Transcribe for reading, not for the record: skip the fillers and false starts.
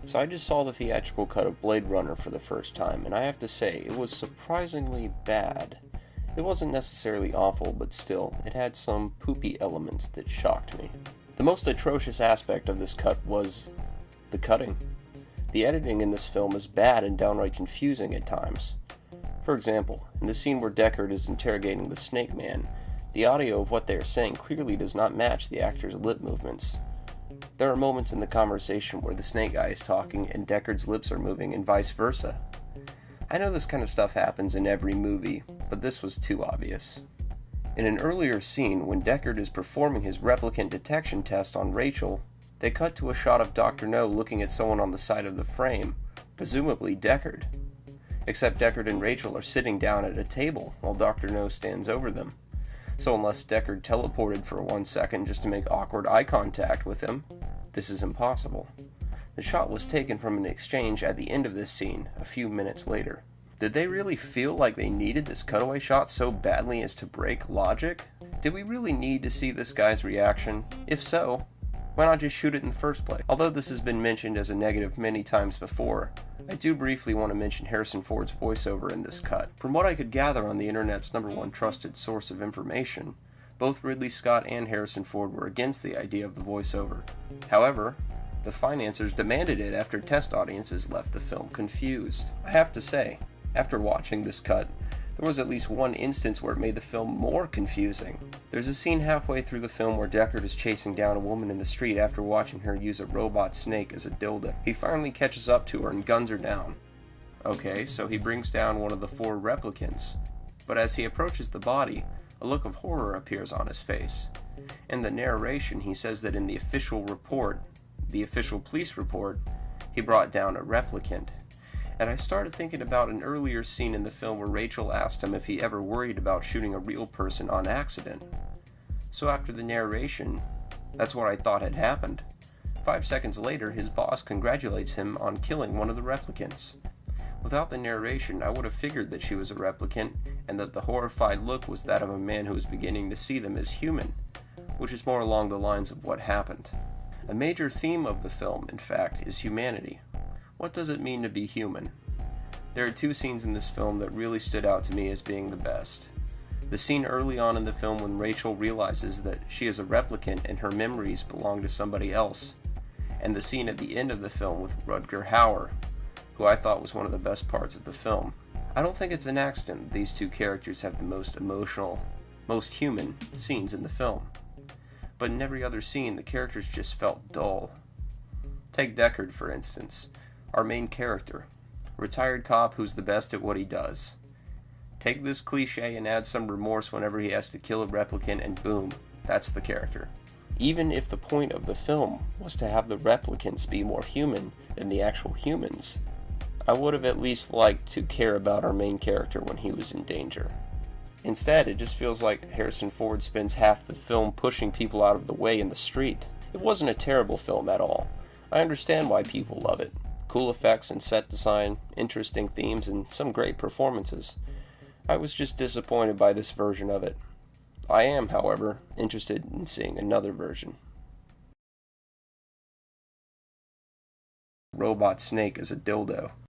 So I just saw the theatrical cut of Blade Runner for the first time, and I have to say, it was surprisingly bad. It wasn't necessarily awful, but still, it had some poopy elements that shocked me. The most atrocious aspect of this cut was the cutting. The editing in this film is bad and downright confusing at times. For example, in the scene where Deckard is interrogating the Snake Man, the audio of what they are saying clearly does not match the actor's lip movements. There are moments in the conversation where the Snake Guy is talking and Deckard's lips are moving and vice versa. I know this kind of stuff happens in every movie, but this was too obvious. In an earlier scene, when Deckard is performing his replicant detection test on Rachel, they cut to a shot of Dr. No looking at someone on the side of the frame, presumably Deckard. Except Deckard and Rachel are sitting down at a table while Dr. No stands over them. So unless Deckard teleported for 1 second just to make awkward eye contact with him, this is impossible. The shot was taken from an exchange at the end of this scene, a few minutes later. Did they really feel like they needed this cutaway shot so badly as to break logic? Did we really need to see this guy's reaction? If so, why not just shoot it in the first place? Although this has been mentioned as a negative many times before, I do briefly want to mention Harrison Ford's voiceover in this cut. From what I could gather on the internet's #1 trusted source of information, both Ridley Scott and Harrison Ford were against the idea of the voiceover. However, the financiers demanded it after test audiences left the film confused. I have to say, after watching this cut, there was at least one instance where it made the film more confusing. There's a scene halfway through the film where Deckard is chasing down a woman in the street after watching her use a robot snake as a dildo. He finally catches up to her and guns her down. Okay, so he brings down one of the 4 replicants, but as he approaches the body, a look of horror appears on his face. In the narration, he says that in the official police report, he brought down a replicant. And I started thinking about an earlier scene in the film where Rachel asked him if he ever worried about shooting a real person on accident. So after the narration, that's what I thought had happened. 5 seconds later, his boss congratulates him on killing one of the replicants. Without the narration, I would have figured that she was a replicant, and that the horrified look was that of a man who was beginning to see them as human, which is more along the lines of what happened. A major theme of the film, in fact, is humanity. What does it mean to be human? There are 2 scenes in this film that really stood out to me as being the best. The scene early on in the film when Rachel realizes that she is a replicant and her memories belong to somebody else, and the scene at the end of the film with Rutger Hauer, who I thought was one of the best parts of the film. I don't think it's an accident that these 2 characters have the most emotional, most human scenes in the film. But in every other scene, the characters just felt dull. Take Deckard, for instance. Our main character, retired cop who's the best at what he does. Take this cliche and add some remorse whenever he has to kill a replicant and boom, that's the character. Even if the point of the film was to have the replicants be more human than the actual humans, I would have at least liked to care about our main character when he was in danger. Instead, it just feels like Harrison Ford spends half the film pushing people out of the way in the street. It wasn't a terrible film at all. I understand why people love it. Cool effects and set design, interesting themes, and some great performances. I was just disappointed by this version of it. I am, however, interested in seeing another version. Robot snake as a dildo.